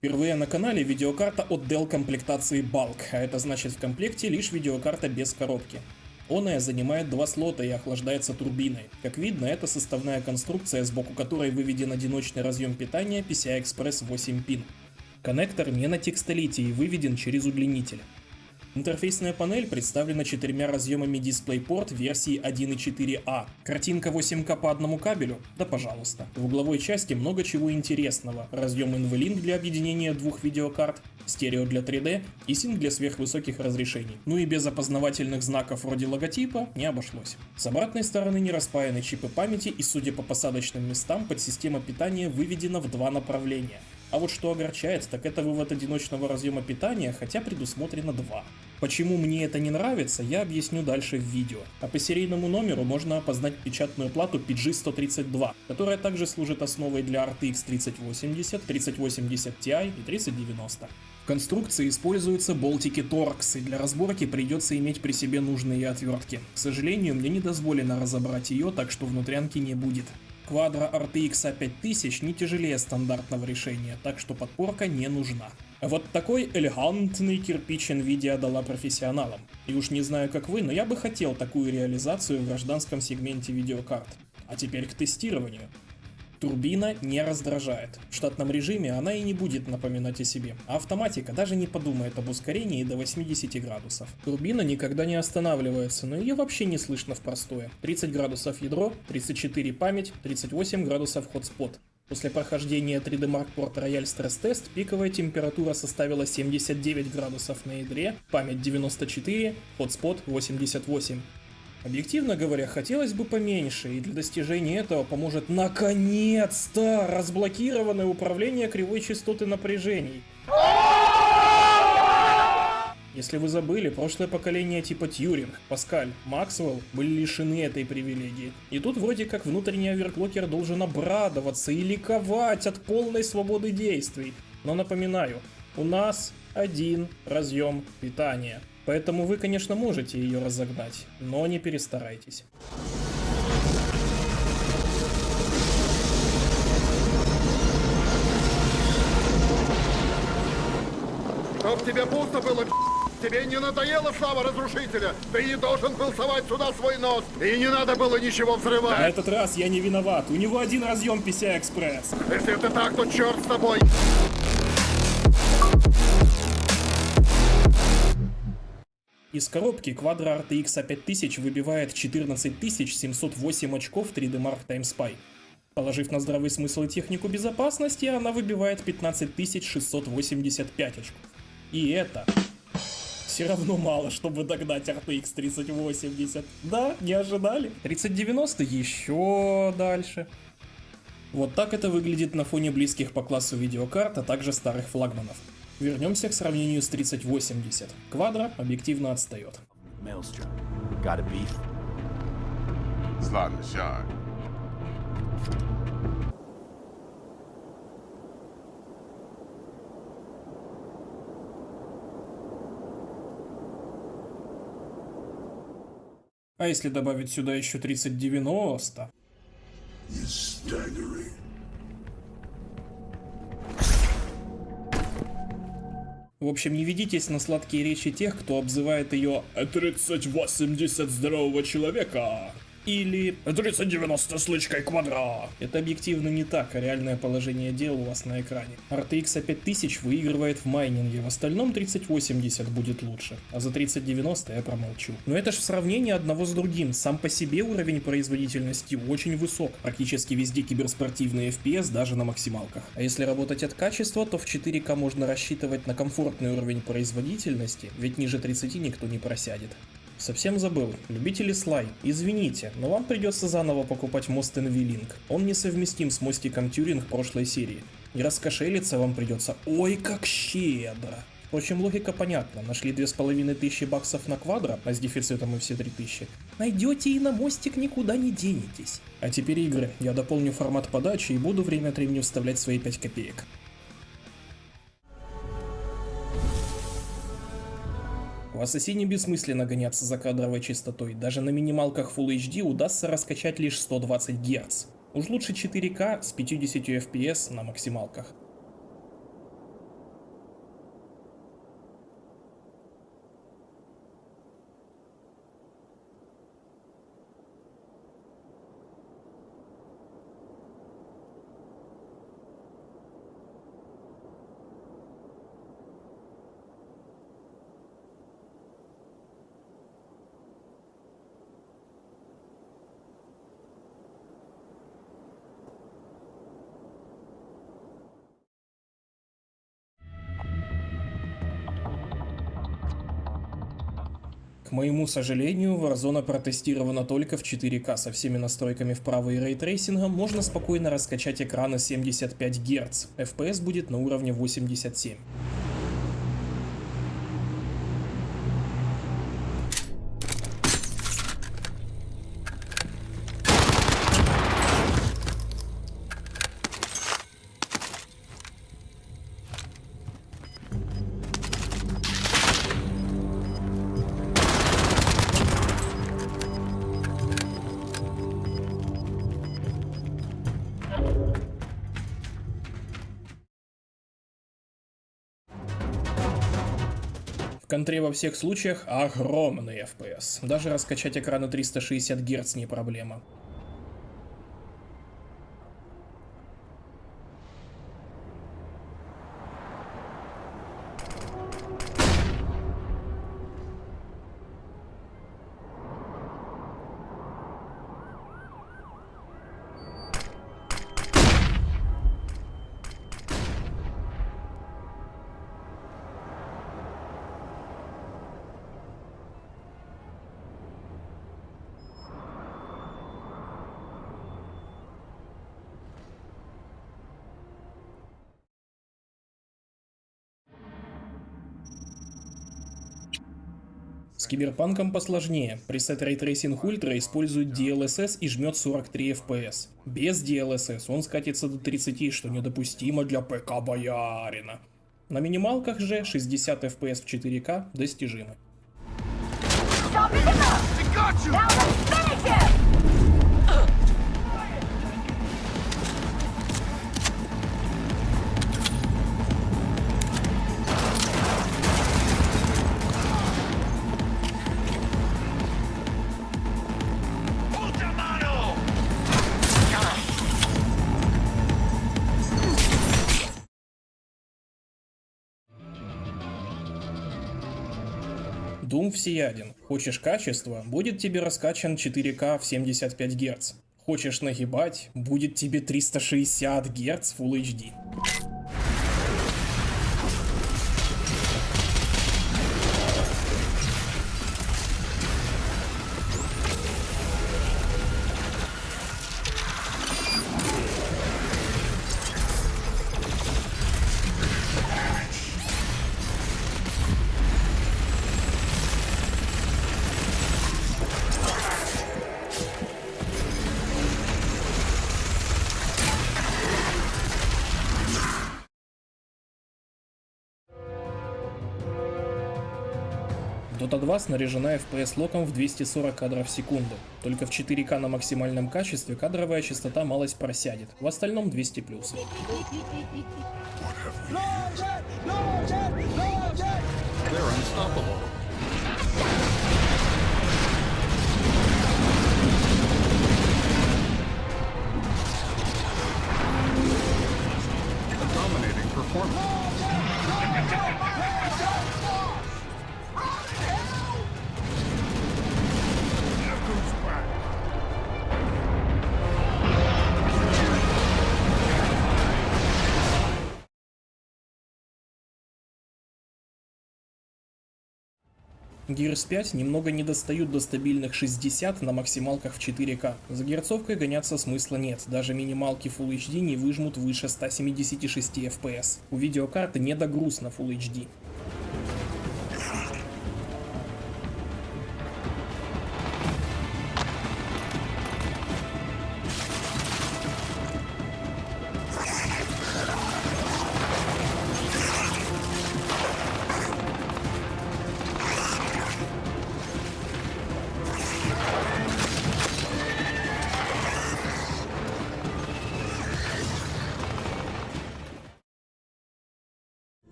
Впервые на канале видеокарта от Dell комплектации Bulk, а это значит в комплекте лишь видеокарта без коробки. Оная занимает два слота и охлаждается турбиной. Как видно, это составная конструкция, сбоку которой выведен одиночный разъем питания PCI-Express 8 пин. Коннектор не на текстолите и выведен через удлинитель. Интерфейсная панель представлена четырьмя разъемами DisplayPort версии 1.4a. Картинка 8К по одному кабелю? Да пожалуйста. В угловой части много чего интересного. Разъем NVLink для объединения двух видеокарт, стерео для 3D и синк для сверхвысоких разрешений. Ну и без опознавательных знаков вроде логотипа не обошлось. С обратной стороны не распаяны чипы памяти и, судя по посадочным местам, подсистема питания выведена в два направления. А вот что огорчает, так это вывод одиночного разъема питания, хотя предусмотрено два. Почему мне это не нравится, я объясню дальше в видео. А по серийному номеру можно опознать печатную плату PG132, которая также служит основой для RTX 3080, 3080 Ti и 3090. В конструкции используются болтики Torx, и для разборки придется иметь при себе нужные отвертки. К сожалению, мне не дозволено разобрать ее, так что внутрянки не будет. Quadro RTX A5000 не тяжелее стандартного решения, так что подпорка не нужна. Вот такой элегантный кирпич Nvidia дала профессионалам. И уж не знаю как вы, но я бы хотел такую реализацию в гражданском сегменте видеокарт. А теперь к тестированию. Турбина не раздражает. В штатном режиме она и не будет напоминать о себе, а автоматика даже не подумает об ускорении до 80 градусов. Турбина никогда не останавливается, но ее вообще не слышно в простое. 30 градусов ядро, 34 память, 38 градусов хотспот. После прохождения 3D Mark Port Royal стресс-тест пиковая температура составила 79 градусов на ядре, память 94, хотспот 88. Объективно говоря, хотелось бы поменьше, и для достижения этого поможет наконец-то разблокированное управление кривой частоты напряжений. Если вы забыли, прошлое поколение типа Тьюринг, Паскаль, Максвелл были лишены этой привилегии. И тут вроде как внутренний оверклокер должен обрадоваться и ликовать от полной свободы действий. Но напоминаю, у нас один разъем питания. Поэтому вы, конечно, можете ее разогнать, но не перестарайтесь. Чтоб тебе пусто было, тебе не надоела слава разрушителя? Ты не должен был совать сюда свой нос, и не надо было ничего взрывать. На этот раз я не виноват, у него один разъем PCI-Express. Если это так, то черт с тобой. Из коробки Quadro RTX A5000 выбивает 14708 очков 3D Mark Time Spy. Положив на здравый смысл и технику безопасности, она выбивает 15685 очков. И это все равно мало, чтобы догнать RTX 3080. Да, не ожидали? 3090 еще дальше. Вот так это выглядит на фоне близких по классу видеокарт, а также старых флагманов. Вернемся к сравнению с 3080. Quadro объективно отстает. А если добавить сюда еще 3090... В общем, не ведитесь на сладкие речи тех, кто обзывает ее 3080 здорового человека. Или 3090 с лычкой Quadro. Это объективно не так, а реальное положение дел у вас на экране. RTX A5000 выигрывает в майнинге, в остальном 3080 будет лучше, а за 3090 я промолчу. Но это ж в сравнении одного с другим, сам по себе уровень производительности очень высок. Практически везде киберспортивные FPS, даже на максималках. А если работать от качества, то в 4К можно рассчитывать на комфортный уровень производительности, ведь ниже 30 никто не просядет. Совсем забыл. Любители слай, извините, но вам придется заново покупать мост NVLink. Он несовместим с мостиком Тьюринг прошлой серии. И раскошелиться вам придется ой как щедро. Впрочем, логика понятна. Нашли 2500 баксов на Quadro, а с дефицитом и все 3000. Найдете и на мостик никуда не денетесь. А теперь игры. Я дополню формат подачи и буду время от времени вставлять свои 5 копеек. В Ассасине бессмысленно гоняться за кадровой частотой, даже на минималках Full HD удастся раскачать лишь 120 Гц. Уж лучше 4К с 50 FPS на максималках. К моему сожалению, Warzone протестирована только в 4К со всеми настройками вправо и рейтрейсингом, можно спокойно раскачать экраны 75 Гц, FPS будет на уровне 87. В контре во всех случаях огромный FPS. Даже раскачать экраны 360 Гц не проблема. С Киберпанком посложнее. Пресет Ray Tracing Ultra использует DLSS и жмет 43 FPS. Без DLSS он скатится до 30, что недопустимо для ПК боярина. На минималках же 60 FPS в 4К достижимы. Doom всеяден. Хочешь качества? Будет тебе раскачан 4К в 75 Гц. Хочешь нагибать? Будет тебе 360 Гц Full HD. Dota 2 снаряжена FPS-локом в 240 кадров в секунду. Только в 4К на максимальном качестве кадровая частота малость просядет, в остальном 200+. They're unstoppable. A dominating performance. Gears 5 немного не достают до стабильных 60 на максималках в 4К. За герцовкой гоняться смысла нет, даже минималки Full HD не выжмут выше 176 FPS. У видеокарты не догруз на Full HD.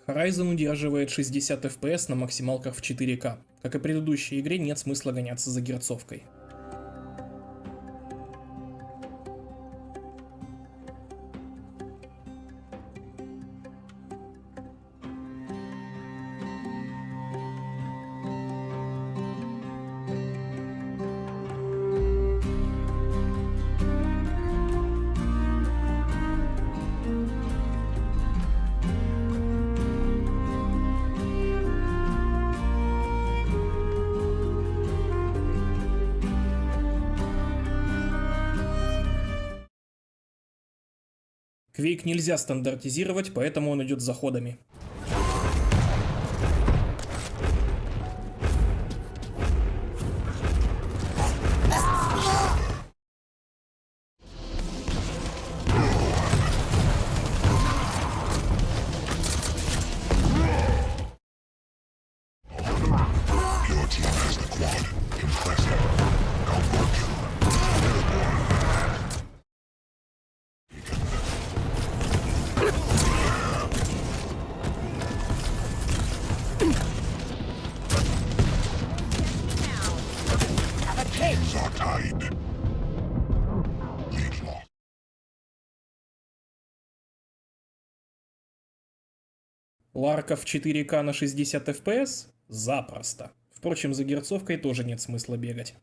Horizon удерживает 60 FPS на максималках в 4К. Как и в предыдущей игре, нет смысла гоняться за герцовкой. Quake нельзя стандартизировать, поэтому он идет заходами. Ларка в 4К на 60 FPS? Запросто. Впрочем, за герцовкой тоже нет смысла бегать.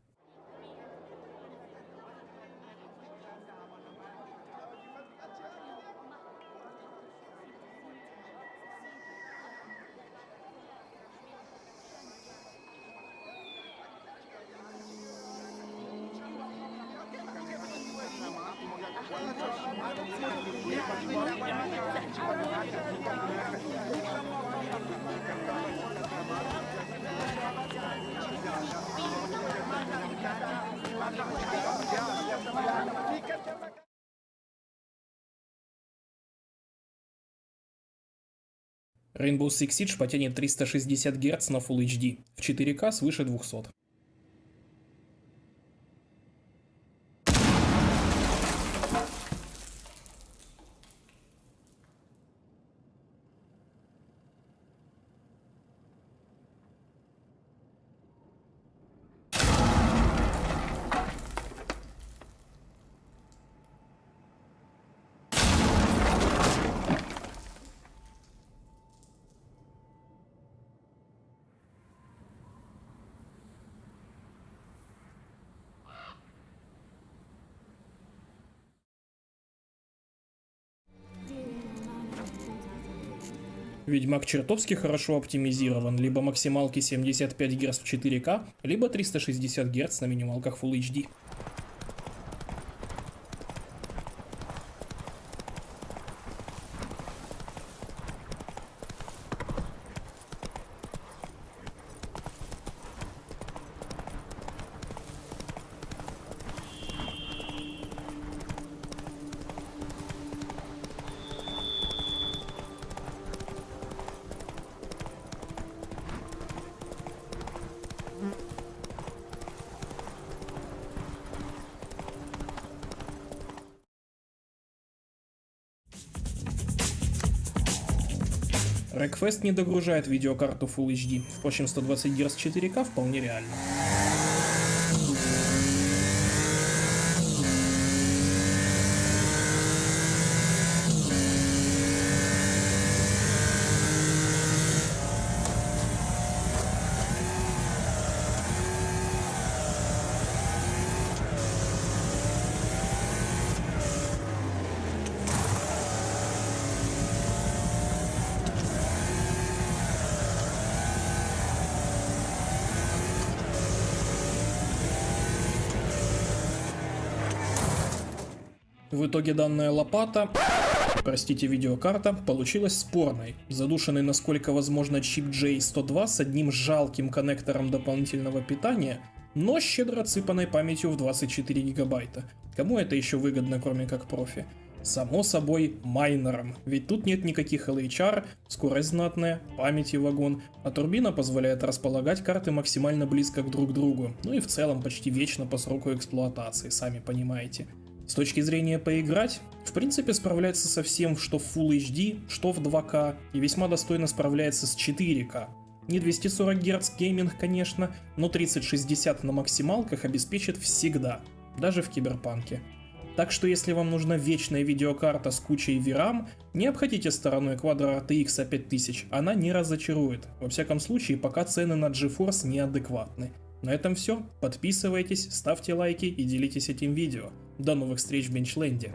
Rainbow Six Siege потянет 360 Гц на Full HD, в 4К свыше 200. Ведьмак чертовски хорошо оптимизирован, либо максималки 75 Гц в 4К, либо 360 Гц на минималках Full HD. Wreckfest не догружает видеокарту Full HD, впрочем 120 Гц 4К вполне реально. В итоге данная лопата, простите, видеокарта, получилась спорной, задушенной насколько возможно чип J102 с одним жалким коннектором дополнительного питания, но щедро отсыпанной памятью в 24 гигабайта. Кому это еще выгодно, кроме как профи? Само собой, майнерам, ведь тут нет никаких LHR, скорость знатная, памяти вагон, а турбина позволяет располагать карты максимально близко друг к другу, ну и в целом почти вечно по сроку эксплуатации, сами понимаете. С точки зрения поиграть, в принципе справляется со всем, что в Full HD, что в 2К, и весьма достойно справляется с 4К. Не 240 Гц гейминг, конечно, но 3060 на максималках обеспечит всегда, даже в Киберпанке. Так что если вам нужна вечная видеокарта с кучей VRAM, не обходите стороной Quadro RTX 5000, она не разочарует. Во всяком случае, пока цены на GeForce неадекватны. На этом все. Подписывайтесь, ставьте лайки и делитесь этим видео. До новых встреч в Бенчленде.